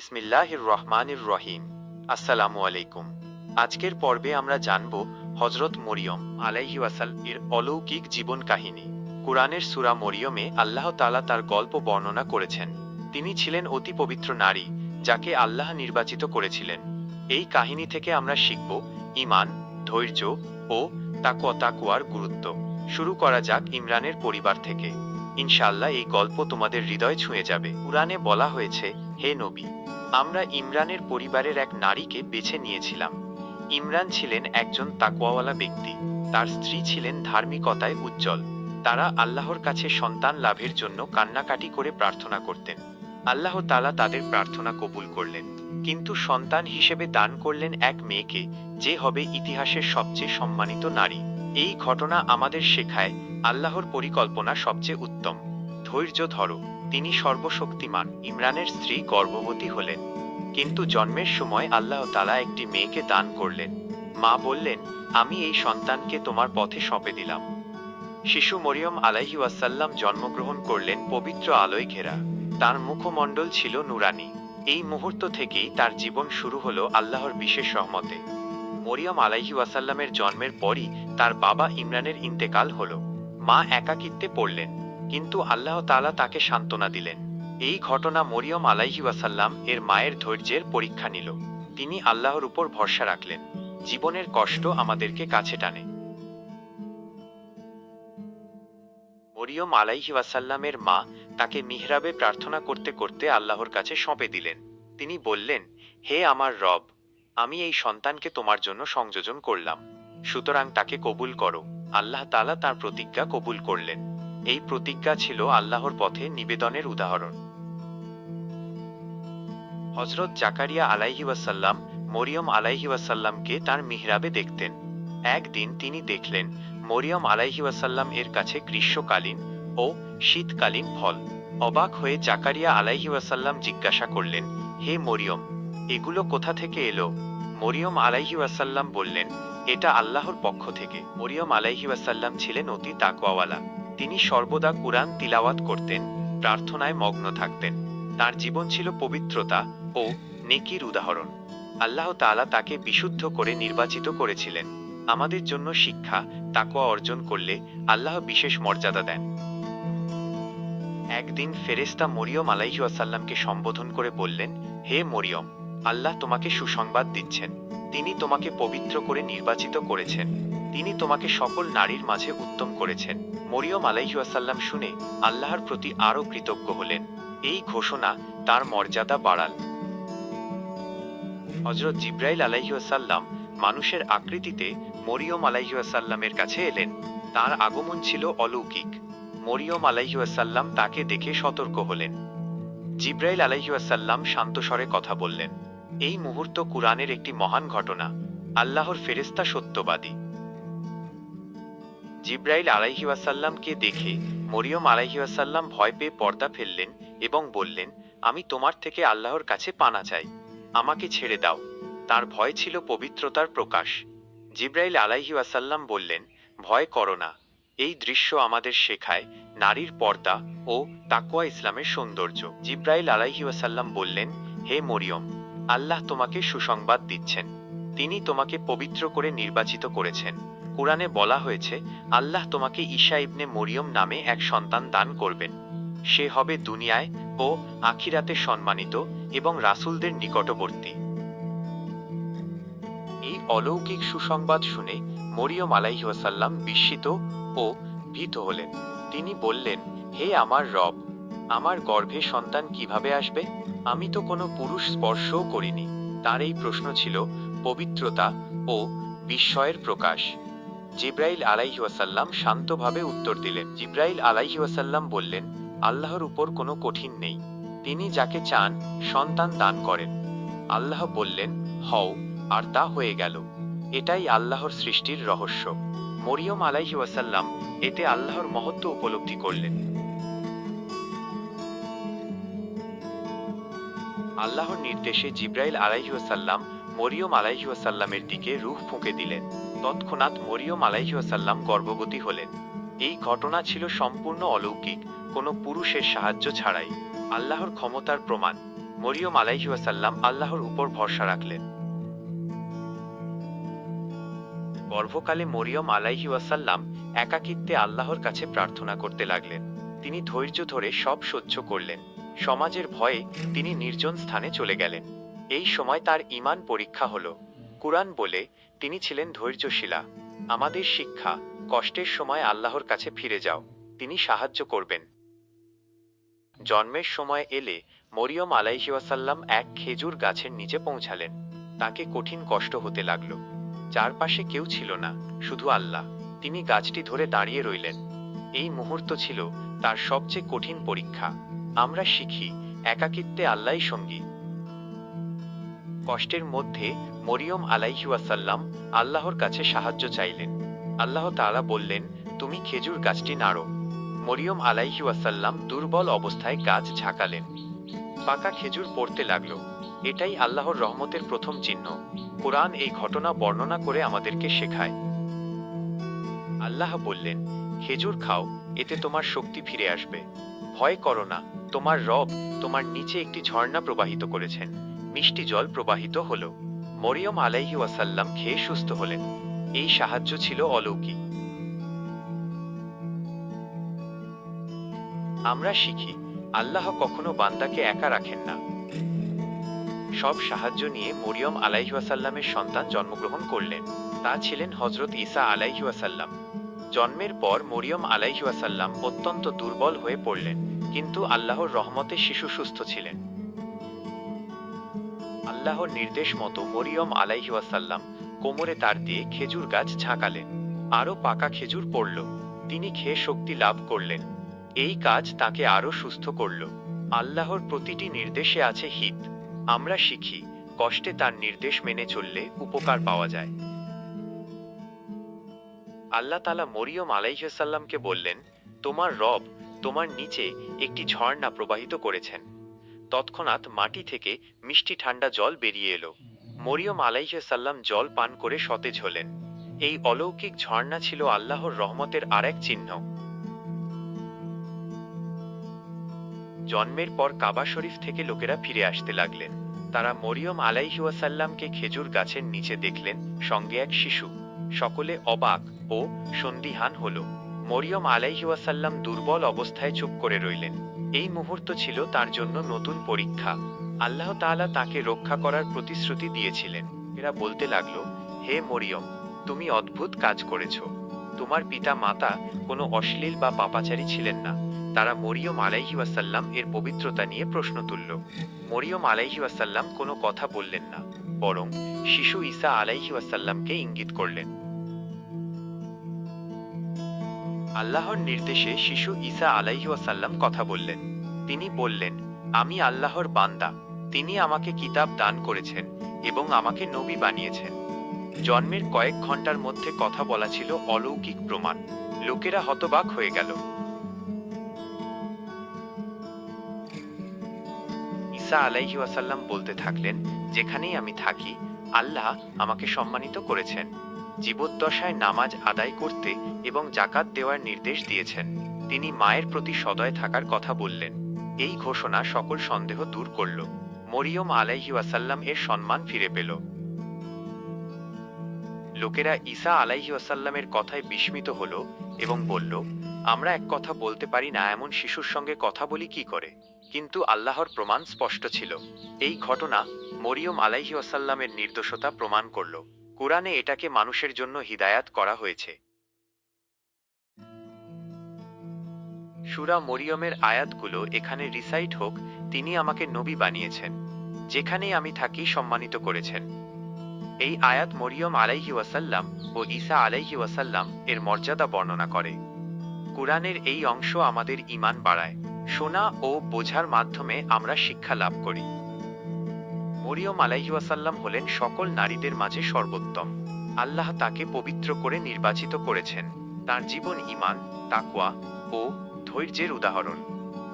বিসমিল্লাহির রহমানির রহিম। আসসালামু আলাইকুম। আজকের পর্বে আমরা জানব হযরত মরিয়ম আলাইহি ওয়াসাল্লাম-এর অলৌকিক জীবন কাহিনী। কুরআনের সূরা মরিয়মে আল্লাহ তাআলা তার গল্প বর্ণনা করেছেন। তিনি ছিলেন অতি পবিত্র নারী, যাকে আল্লাহ নির্বাচিত করেছিলেন। এই কাহিনী থেকে আমরা শিখব ঈমান, ধৈর্য ও তাকওয়ার গুরুত্ব। শুরু করা যাক ইমরানের পরিবার থেকে। ইনশাআল্লাহ এই গল্প তোমাদের হৃদয় ছুঁয়ে যাবে। কুরআনে বলা হয়েছে, হে নবী, আমরা ইমরানের পরিবারের এক নারীকে বেছে নিয়েছিলাম। ইমরান ছিলেন একজন তাকওয়াওয়ালা ব্যক্তি। তার স্ত্রী ছিলেন ধার্মিকতায় উজ্জ্বল। তারা আল্লাহর কাছে সন্তান লাভের জন্য কান্নাকাটি করে প্রার্থনা করতেন। আল্লাহ তাআলা তাদের প্রার্থনা কবুল করলেন, কিন্তু সন্তান হিসেবে দান করলেন এক মেয়েকে, যে হবে ইতিহাসের সবচেয়ে সম্মানিত নারী। এই ঘটনা আমাদের শেখায়, আল্লাহর পরিকল্পনা সবচেয়ে উত্তম। ধৈর্য ধরো, তিনি সর্বশক্তিমান। ইমরানের স্ত্রী গর্ভবতী হলেন, কিন্তু জন্মের সময় আল্লাহ তাআলা একটি মেয়েকে দান করলেন। মা বললেন, আমি এই সন্তানকে তোমার পথে সঁপে দিলাম। শিশু মরিয়ম আলাইহি ওয়াসাল্লাম জন্মগ্রহণ করলেন পবিত্র আলোয় ঘেরা। তার মুখমণ্ডল ছিল নুরানি। এই মুহূর্ত থেকেই তার জীবন শুরু হলো আল্লাহর বিশেষ রহমতে। মরিয়ম আলাইহি ওয়াসাল্লামের জন্মের পরই তার বাবা ইমরানের ইন্তেকাল হলো। মা একাকিত্বে পড়লেন, কিন্তু আল্লাহ তাআলা তাকে সান্ত্বনা দিলেন। এই ঘটনা মরিয়ম আলাইহি ওয়াসাল্লাম এর মায়ের ধৈর্যের পরীক্ষা নিল। তিনি আল্লাহর উপর ভরসা রাখলেন। জীবনের কষ্ট আমাদেরকে কাছে টানে। মরিয়ম আলাইহি ওয়াসাল্লামের মা তাকে মিহরাবে প্রার্থনা করতে করতে আল্লাহর কাছে সঁপে দিলেন। তিনি বললেন, হে আমার রব, আমি এই সন্তানকে তোমার জন্য সংযোজন করলাম, সুতরাং তাকে কবুল করো। আল্লাহ তাআলা তার প্রতিজ্ঞা কবুল করলেন। এই প্রতিজ্ঞা ছিল আল্লাহর পথে নিবেদনের উদাহরণ। হযরত জাকারিয়া আলাইহি ওয়াসাল্লাম মরিয়ম আলাইহি ওয়াসাল্লামকে তার মিহরাবে দেখতেন। একদিন তিনি দেখলেন মরিয়ম আলাইহি ওয়াসাল্লাম এর কাছে গ্রীষ্মকালীন ও শীতকালীন ফল। অবাক হয়ে জাকারিয়া আলাইহি ওয়াসাল্লাম জিজ্ঞাসা করলেন, হে মরিয়ম, এগুলো কোথা থেকে এলো? মরিয়ম আলাইহি ওয়াসাল্লাম বললেন, এটা আল্লাহর পক্ষ থেকে। মরিয়ম আলাইহি ওয়াসাল্লাম ছিলেন অতি তাকওয়াওয়ালা। তিনি সর্বদা কুরআন তিলাওয়াত করতেন, প্রার্থনায় মগ্ন থাকতেন। তার জীবন ছিল পবিত্রতা ও নেকির উদাহরণ। আল্লাহ তাআলা তাকে বিশুদ্ধ করে নির্বাচিত করেছিলেন। আমাদের জন্য শিক্ষা, তাকওয়া অর্জন করলে আল্লাহ বিশেষ মর্যাদা দেন। একদিন ফেরেশতা মরিয়ম আলাইহি ওয়াসাল্লামকে সম্বোধন করে বললেন, হে মরিয়ম, আল্লাহ তোমাকে সুসংবাদ দিচ্ছেন। তিনি তোমাকে পবিত্র করে নির্বাচিত করেছেন। তিনি তোমাকে সকল নারীর মাঝে উত্তম করেছেন। মরিয়ম আলাইহি ওয়াসাল্লাম শুনে আল্লাহর প্রতি আরও কৃতজ্ঞ হলেন। এই ঘোষণা তার মর্যাদা বাড়াল। হযরত জিবরাইল আলাইহি ওয়াসাল্লাম মানুষের আকৃতিতে মরিয়ম আলাইহি ওয়াসাল্লামের কাছে এলেন। তার আগমন ছিল অলৌকিক। মরিয়ম আলাইহি ওয়াসাল্লাম তাকে দেখে সতর্ক হলেন। জিবরাইল আলাইহি ওয়াসাল্লাম শান্ত স্বরে কথা বললেন। এই মুহূর্ত কুরআনের একটি মহান ঘটনা। আল্লাহর ফেরেশতা সত্যবাদী। জিবরাইল আলাইহি ওয়াসাল্লামকে দেখে মরিয়ম আলাইহি ওয়াসাল্লাম ভয় পেয়ে পর্দা ফেললেন এবং বললেন, আমি তোমার থেকে আল্লাহর কাছে পানা চাই, আমাকে ছেড়ে দাও। তার ভয় ছিল পবিত্রতার প্রকাশ। জিবরাইল আলাইহি ওয়াসাল্লাম বললেন, ভয় করো না। এই দৃশ্য আমাদের শেখায় নারীর পর্দা ও তাকওয়া ইসলামের সৌন্দর্য। জিবরাইল আলাইহি ওয়াসাল্লাম বললেন, হে মরিয়ম, আল্লাহ তোমাকে সুসংবাদ দিচ্ছেন। তিনি তোমাকে পবিত্র করে নির্বাচিত করেছেন। কুরআনে বলা হয়েছে, আল্লাহ তোমাকে ঈসা ইবনে মরিয়ম নামে এক সন্তান দান করবেন। সে হবে দুনিয়ায় ও আখিরাতে সম্মানিত এবং রাসূলদের নিকটবর্তী। এই অলৌকিক সুসংবাদ শুনে মরিয়ম আলাইহি ওয়াসাল্লাম বিস্মিত ও ভীত হলেন। তিনি বললেন, হে আমার রব, আমার গর্ভে সন্তান কিভাবে আসবে? আমি তো কোনো পুরুষ স্পর্শও করিনি। তার এই প্রশ্ন ছিল পবিত্রতা ও বিস্ময়ের প্রকাশ। জিবরাইল আলাইহি ওয়াসাল্লাম শান্তভাবে উত্তর দিলেন। জিবরাইল আলাইহি ওয়াসাল্লাম বললেন, আল্লাহর উপর কোনো কঠিন নেই। তিনি যাকে চান সন্তান দান করেন। আল্লাহ বললেন, হও, আর তা হয়ে গেল। এটাই আল্লাহর সৃষ্টির রহস্য। মরিয়ম আলাইহি ওয়াসাল্লাম এতে আল্লাহর মহত্ব উপলব্ধি করলেন। আল্লাহর নির্দেশে জিবরাইল আলাইহি ওয়াসাল্লাম মরিয়ম আলাইহি ওয়াসাল্লামের দিকে রূহ ফুঁকে দিলেন। তৎক্ষণাৎ মরিয়ম আলাইহি ওয়াসাল্লাম গর্ভবতী হলেন। এই ঘটনা ছিল সম্পূর্ণ অলৌকিক, কোনো পুরুষের সাহায্য ছাড়াই। আল্লাহর ক্ষমতার প্রমাণ। মরিয়ম আলাইহিস সালাম আল্লাহর উপর ভরসা রাখলেন। গর্ভকালে মরিয়ম আলাইহিস সালাম একাকিত্বে আল্লাহর কাছে প্রার্থনা করতে লাগলেন। তিনি ধৈর্য ধরে সব সহ্য করলেন। সমাজের ভয়ে তিনি নির্জন স্থানে চলে গেলেন। এই সময় তার ঈমান পরীক্ষা হলো। কুরআন বলে তিনি ছিলেন ধৈর্যশীলা। আমাদের শিক্ষা, কষ্টের সময় আল্লাহর কাছে ফিরে যাও, তিনি সাহায্য করবেন। জন্মের সময় এলে মরিয়ম আলাইহিস সালাম এক খেজুর গাছের নিচে পৌঁছালেন। তাকে কঠিন কষ্ট হতে লাগল। চারপাশে কেউ ছিল না, শুধু আল্লাহ। তিনি গাছটি ধরে দাঁড়িয়ে রইলেন। এই মুহূর্ত ছিল তার সবচেয়ে কঠিন পরীক্ষা। আমরা শিখি, একাকিত্বে আল্লাহই সঙ্গী। কষ্টের মধ্যে মরিয়ম আলাইহিস সালাম আল্লাহর কাছে সাহায্য চাইলেন। আল্লাহ তাআলা বললেন, তুমি খেজুর গাছটি নাড়ো। মরিয়ম আলাইহিস সালাম দুর্বল অবস্থায় গাছ ঝাঁকালেন। পাকা খেজুর পড়তে লাগল। এটাই আল্লাহর রহমতের প্রথম চিহ্ন। কুরআন এই ঘটনা বর্ণনা করে আমাদেরকে শেখায়। আল্লাহ বললেন, খেজুর খাও, এতে তোমার শক্তি ফিরে আসবে। ভয় করো না, তোমার রব তোমার নিচে একটি ঝর্ণা প্রবাহিত করেছেন। মিষ্টি জল প্রবাহিত হলো। মরিয়ম আলাইহিস সালাম খেয়ে সুস্থ হলেন। এই সাহায্য ছিল অলৌকিক। আমরা শিখি, আল্লাহ কখনো বান্দাকে একা রাখেন না। সব সাহায্য নিয়ে মরিয়ম আলাইহিস সালামের সন্তান জন্মগ্রহণ করলেন। তা ছিলেন হযরত ঈসা আলাইহিস সালাম। জন্মের পর মরিয়ম আলাইহিস সালাম অত্যন্ত দুর্বল হয়ে পড়লেন, কিন্তু আল্লাহর রহমতে শিশু সুস্থ ছিলেন। আল্লাহর নির্দেশ মতো মরিয়ম আলাইহিস সালাম কোমরে তার দিয়ে খেজুর গাছ ঝাঁকালেন। আরো পাকা খেজুর পড়ল। তিনি খেয়ে শক্তি লাভ করলেন। এই কাজ তাকে আরো সুস্থ করল। আল্লাহর প্রতিটি নির্দেশে আছে হিত। আমরা শিখি, কষ্টে তার নির্দেশ মেনে চললে উপকার পাওয়া যায়। আল্লাহ তাআলা মরিয়ম আলাইহিস সালামকে বললেন, তোমার রব তোমার নিচে একটি ঝর্ণা প্রবাহিত করেছেন। তৎক্ষণাৎ মাটি থেকে মিষ্টি ঠান্ডা জল বেরিয়ে এলো। মরিয়ম আলাইহিস সালাম জল পান করে সতেজ হলেন। এই অলৌকিক ঝর্ণা ছিল আল্লাহর রহমতের আরেক চিহ্ন। জন্মের পর কাবা শরীফ থেকে লোকেরা ফিরে আসতে লাগলেন। তারা মরিয়ম আলাইহিস সালামকে খেজুর গাছের নিচে দেখলেন, সঙ্গে এক শিশু। সকলে অবাক ও সন্দিহান হল। মরিয়ম আলাইহিস সালাম দুর্বল অবস্থায় চুপ করে রইলেন। এই মুহূর্ত ছিল তার জন্য নতুন পরীক্ষা। আল্লাহ তাআলা তাকে রক্ষা করার প্রতিশ্রুতি দিয়েছিলেন। এরা বলতে লাগলো, হে মরিয়ম, তুমি অদ্ভুত কাজ করেছ। তোমার পিতা মাতা কোনো অশ্লীল বা পাপাচারী ছিলেন না। তারা মরিয়ম আলাইহিস সালাম এর পবিত্রতা নিয়ে প্রশ্ন তুলল। মরিয়ম আলাইহিস সালাম কোনো কথা বললেন না, বরং শিশু ঈসা আলাইহিস সালামকে ইঙ্গিত করলেন। আল্লাহর নির্দেশে শিশু ঈসা আলাইহিস সালাম কথা বললেন। তিনি বললেন, আমি আল্লাহর বান্দা। তিনি আমাকে কিতাব দান করেছেন এবং আমাকে নবী বানিয়েছেন। জন্মের কয়েক ঘন্টার মধ্যে কথা বলা ছিল অলৌকিক প্রমাণ। লোকেরা হতবাক হয়ে গেল। ঈসা আলাইহিস সালাম বলতে থাকলেন, যেখানেই আমি থাকি আল্লাহ আমাকে সম্মানিত করেছেন। জীবদ্দশায় নামাজ আদায় করতে এবং যাকাত দেওয়ার নির্দেশ দিয়েছেন। তিনি মায়ের প্রতি সদয় থাকার কথা বললেন। এই ঘোষণা সকল সন্দেহ দূর করল। মরিয়ম আলাইহিস সালাম এর সম্মান ফিরে পেল। লোকেরা ঈসা আলাইহিস সালামের কথায় বিস্মিত হল এবং বলল, আমরা এক কথা বলতে পারি না এমন শিশুর সঙ্গে কথা বলি কি করে? কিন্তু আল্লাহর প্রমাণ স্পষ্ট ছিল। এই ঘটনা মরিয়ম আলাইহিস সালামের নির্দোষতা প্রমাণ করল। কুরআনে এটাকে মানুষের জন্য হিদায়াত করা হয়েছে। সূরা মরিয়মের আয়াতগুলো এখানে রিসাইট হোক। তিনি আমাকে নবী বানিয়েছেন, যেখানেই আমি থাকি সম্মানিত করেছেন। এই আয়াত মরিয়ম আলাইহিস সালাম ও ঈসা আলাইহিস সালাম এর মর্যাদা বর্ণনা করে। কুরআনের এই অংশ আমাদের ঈমান বাড়ায়। শোনা ও বোঝার মাধ্যমে আমরা শিক্ষা লাভ করি। মরিয়ম আলাইহিস সালাম হলেন সকল নারীদের মাঝে সর্বোত্তম। আল্লাহ তাকে পবিত্র করে নির্বাচিত করেছেন। তার জীবন ঈমান, তাকওয়া ও ধৈর্যের উদাহরণ।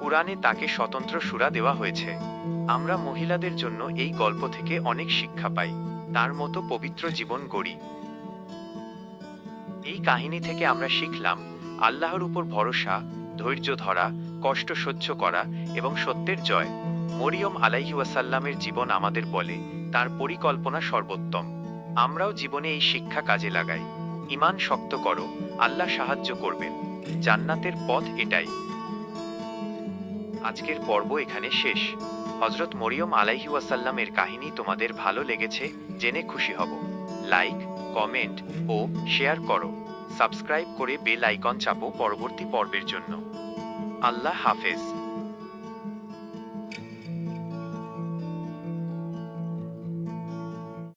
কুরআনে তাকে স্বতন্ত্র সূরা দেওয়া হয়েছে। আমরা মহিলাদের জন্য এই গল্প থেকে অনেক শিক্ষা পাই। তার মতো পবিত্র জীবন গড়ি। এই কাহিনী থেকে আমরা শিখলাম, আল্লাহর উপর ভরসা, ধৈর্য ধরা, কষ্ট সহ্য করা এবং সত্যের জয়। মরিয়ম আলাইহি ওয়াসাল্লামের জীবন আমাদের বলে তার পরিকল্পনা সর্বোত্তম। আমরাও জীবনে এই শিক্ষা কাজে লাগাই। ঈমান শক্ত করো, আল্লাহ সাহায্য করবেন। জান্নাতের পথ এটাই। আজকের পর্ব এখানে শেষ। হযরত মরিয়ম আলাইহি ওয়াসাল্লামের কাহিনী তোমাদের ভালো লেগেছে জেনে খুশি হব। লাইক, কমেন্ট ও শেয়ার করো। সাবস্ক্রাইব করে বেল আইকন চাপো পরবর্তী পর্বের জন্য। আল্লাহ হাফেজ।